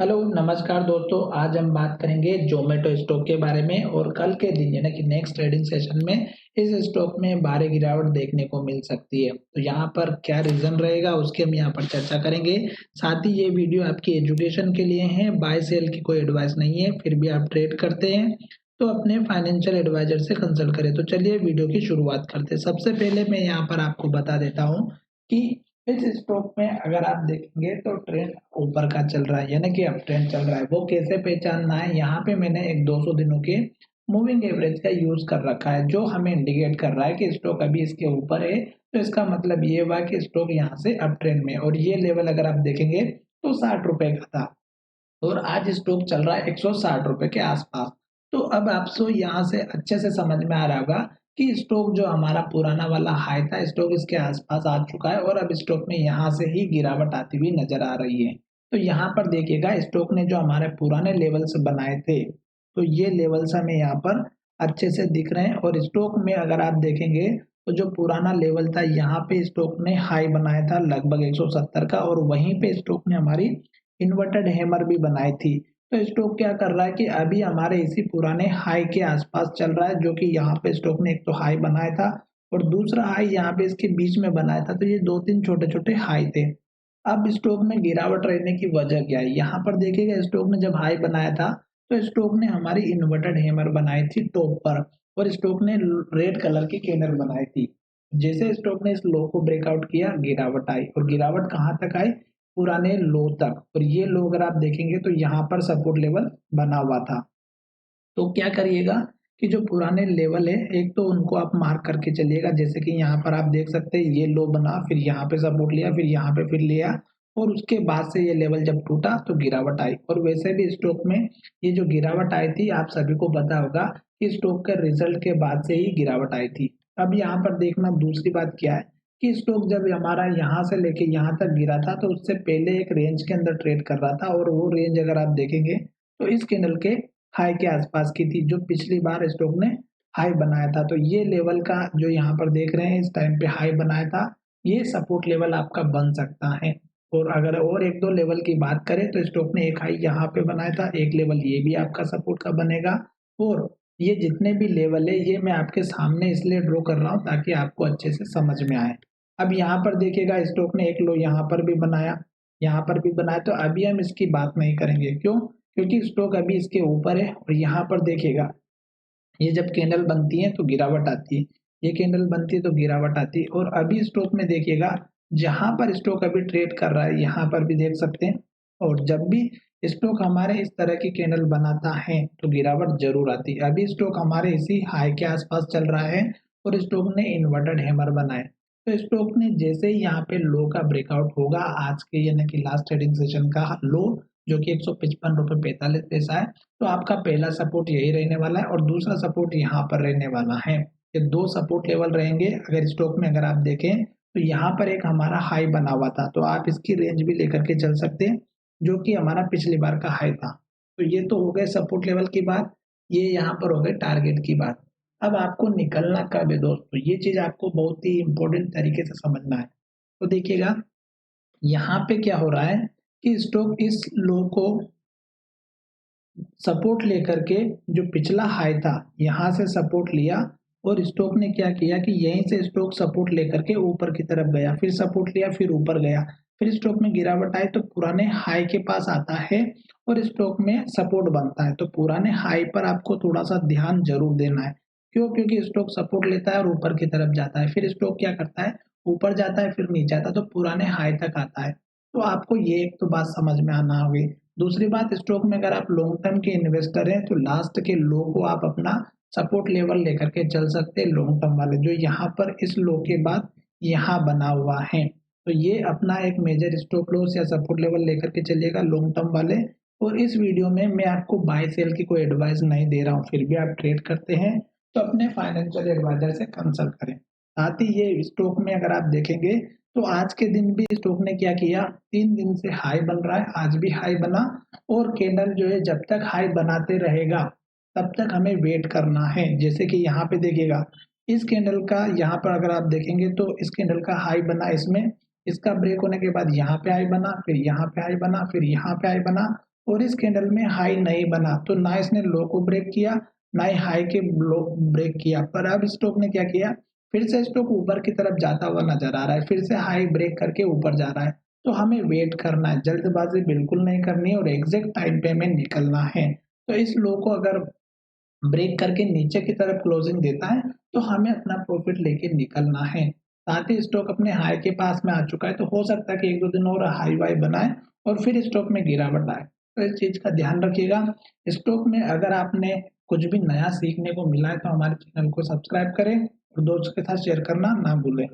Hello, नमस्कार दोस्तों। आज हम बात करेंगे ज़ोमैटो स्टॉक के बारे में और कल के दिन यानी कि नेक्स्ट ट्रेडिंग सेशन में इस स्टॉक में भारी गिरावट देखने को मिल सकती है। तो यहाँ पर क्या रीज़न रहेगा उसकी हम यहाँ पर चर्चा करेंगे। साथ ही ये वीडियो आपकी एजुकेशन के लिए है, बाय सेल की कोई एडवाइस नहीं है। फिर भी आप ट्रेड करते हैं तो अपने फाइनेंशियल एडवाइजर से कंसल्ट करें। तो चलिए वीडियो की शुरुआत करते हैं। सबसे पहले मैं यहाँ पर आपको बता देता हूँ कि इस स्टॉक में अगर आप देखेंगे तो ट्रेंड ऊपर का चल रहा है यानी कि अप ट्रेंड चल रहा है। वो कैसे पहचानना है, यहाँ पे मैंने एक 200 दिनों के मूविंग एवरेज का यूज कर रखा है जो हमें इंडिकेट कर रहा है कि स्टॉक अभी इसके ऊपर है। तो इसका मतलब ये हुआ कि स्टॉक यहाँ से अप ट्रेंड में, और ये लेवल अगर आप देखेंगे तो 60 रुपए का था और आज स्टॉक चल रहा है 160 रुपए के आसपास। तो अब आपको यहाँ से अच्छे से समझ में आ रहा होगा कि स्टॉक जो हमारा पुराना वाला हाई था, स्टॉक इसके आसपास आ चुका है और अब स्टॉक में यहाँ से ही गिरावट आती हुई नजर आ रही है। तो यहाँ पर देखिएगा स्टॉक ने जो हमारे पुराने लेवल्स बनाए थे, तो ये लेवल्स हमें यहाँ पर अच्छे से दिख रहे हैं। और स्टॉक में अगर आप देखेंगे तो जो पुराना लेवल था यहाँ पे स्टॉक ने हाई बनाया था लगभग 170 का, और वहीं पे स्टॉक ने हमारी इन्वर्टेड हैमर भी बनाई थी। तो स्टॉक क्या कर रहा है कि अभी हमारे इसी पुराने हाई के आसपास चल रहा है, जो कि यहाँ पे स्टॉक ने एक तो हाई बनाया था और दूसरा हाई यहाँ पे इसके बीच में बनाया था। तो ये दो तीन छोटे छोटे हाई थे। अब स्टॉक में गिरावट रहने की वजह क्या है, यहाँ पर देखिएगा स्टॉक ने जब हाई बनाया था तो स्टॉक ने हमारी इन्वर्टेड हैमर बनाई थी टॉप पर, और स्टॉक ने रेड कलर की कैंडल बनाई थी। जैसे स्टॉक ने इस लो को ब्रेकआउट किया, गिरावट आई, और गिरावट कहाँ तक आई, पुराने लो तक। और ये लो अगर आप देखेंगे तो यहाँ पर सपोर्ट लेवल बना हुआ था। तो क्या करिएगा कि जो पुराने लेवल है एक तो उनको आप मार्क करके चलिएगा। जैसे कि यहाँ पर आप देख सकते हैं ये लो बना, फिर यहाँ पे सपोर्ट लिया, फिर यहाँ पे फिर लिया, और उसके बाद से ये लेवल जब टूटा तो गिरावट आई। और वैसे भी स्टॉक में ये जो गिरावट आई थी आप सभी को पता होगा कि स्टॉक के रिजल्ट के बाद से ही गिरावट आई थी। अब यहाँ पर देखना दूसरी बात क्या है कि स्टॉक जब हमारा यहाँ से लेके यहाँ तक गिरा था तो उससे पहले एक रेंज के अंदर ट्रेड कर रहा था, और वो रेंज अगर आप देखेंगे तो इस कैंडल के हाई के आसपास की थी जो पिछली बार स्टॉक ने हाई बनाया था। तो ये लेवल का जो यहाँ पर देख रहे हैं इस टाइम पे हाई बनाया था, ये सपोर्ट लेवल आपका बन सकता है। और अगर और एक दो लेवल की बात करें तो स्टॉक ने एक हाई यहाँ पे बनाया था, एक लेवल ये भी आपका सपोर्ट का बनेगा। और ये जितने भी लेवल है ये मैं आपके सामने इसलिए ड्रॉ कर रहा हूँ ताकि आपको अच्छे से समझ में आए। अब यहाँ पर देखिएगा स्टॉक ने एक लो यहाँ पर भी बनाया, यहाँ पर भी बनाया। तो अभी हम इसकी बात नहीं करेंगे, क्यों? क्योंकि स्टॉक अभी इसके ऊपर है। और यहाँ पर देखिएगा ये जब कैंडल बनती है तो गिरावट आती है, ये कैंडल बनती है तो गिरावट आती है। और अभी स्टॉक में देखिएगा जहां पर स्टॉक अभी ट्रेड कर रहा है यहाँ पर भी देख सकते हैं। और जब भी स्टॉक हमारे इस तरह की कैंडल बनाता है तो गिरावट जरूर आती है। अभी स्टॉक हमारे इसी हाई के आसपास चल रहा है और स्टॉक ने इन्वर्टेड हैमर बनाए। तो स्टॉक ने जैसे ही यहाँ पे लो का ब्रेकआउट होगा, आज के यानी कि लास्ट ट्रेडिंग सेशन का लो जो कि 155 रुपए 45 पैसा है, तो आपका पहला सपोर्ट यही रहने वाला है और दूसरा सपोर्ट यहाँ पर रहने वाला है। ये दो सपोर्ट लेवल रहेंगे। अगर स्टॉक में अगर आप देखें तो यहाँ पर एक हमारा हाई बना हुआ था, तो आप इसकी रेंज भी लेकर के चल सकते हैं जो कि हमारा पिछली बार का हाई था। तो ये तो हो गए सपोर्ट लेवल की बात, ये यहाँ पर हो गए टारगेट की बात। अब आपको निकलना कब है दोस्तों, ये चीज आपको बहुत ही इंपॉर्टेंट तरीके से समझना है। तो देखिएगा यहाँ पे क्या हो रहा है कि स्टॉक इस लो को सपोर्ट लेकर के जो पिछला हाई था यहाँ से सपोर्ट लिया, और स्टॉक ने क्या किया कि यहीं से स्टॉक सपोर्ट लेकर के ऊपर की तरफ गया, फिर सपोर्ट लिया, फिर ऊपर गया, फिर स्टॉक में गिरावट आई तो पुराने हाई के पास आता है और स्टॉक में सपोर्ट बनता है। तो पुराने हाई पर आपको थोड़ा सा ध्यान जरूर देना है। क्यों? क्योंकि स्टॉक सपोर्ट लेता है और ऊपर की तरफ जाता है, फिर स्टॉक क्या करता है, ऊपर जाता है, फिर नीचे आता है, तो पुराने हाई तक आता है। तो आपको ये एक तो बात समझ में आना होगी। दूसरी बात, स्टॉक में अगर आप लॉन्ग टर्म के इन्वेस्टर हैं तो लास्ट के लो को आप अपना सपोर्ट लेवल लेकर के चल सकते हैं, लॉन्ग टर्म वाले जो यहाँ पर इस लो के बाद यहाँ बना हुआ है। तो ये अपना एक मेजर स्टॉप लॉस या सपोर्ट लेवल लेकर के चलिएगा लॉन्ग टर्म वाले। और इस वीडियो में मैं आपको बाय सेल की कोई एडवाइस नहीं दे रहा हूँ, फिर भी आप ट्रेड करते हैं तो अपने फाइनेंशियल एडवाइजर से कंसल्ट करें। साथ ही ये स्टॉक में अगर आप देखेंगे तो आज के दिन भी स्टॉक ने क्या किया, 3 दिन से हाई बन रहा है, आज भी हाई बना। और कैंडल जो है जब तक हाई बनाते रहेगा तब तक हमें वेट करना है। जैसे कि यहाँ पे देखिएगा इस कैंडल का, यहाँ पर अगर आप देखेंगे तो इस कैंडल का हाई बना, इसमें इसका ब्रेक होने के बाद यहाँ पे हाई बना, फिर यहाँ पे हाई बना, फिर यहाँ पे हाई बना, और इस कैंडल में हाई नहीं बना, तो ना इसने लो को ब्रेक किया, ना ही हाई के लो ब्रेक किया। पर अब स्टॉक ने क्या किया, फिर से स्टॉक ऊपर की तरफ जाता हुआ नजर आ रहा है, फिर से हाई ब्रेक करके ऊपर जा रहा है। तो हमें वेट करना है, जल्दबाजी बिल्कुल नहीं करनी है और एग्जैक्ट टाइम पे हमें निकलना है। तो इस लो को अगर ब्रेक करके नीचे की तरफ क्लोजिंग देता है, तो हमें अपना प्रॉफिट लेके निकलना है। साथ ही स्टॉक अपने हाई के पास में आ चुका है, तो हो सकता है कि 1-2 दिन और हाई वाई बनाए और फिर स्टॉक में गिरावट आए। तो इस चीज का ध्यान रखिएगा। स्टॉक में अगर आपने कुछ भी नया सीखने को मिला है, तो हमारे चैनल को सब्सक्राइब करें और दोस्तों के साथ शेयर करना ना भूलें।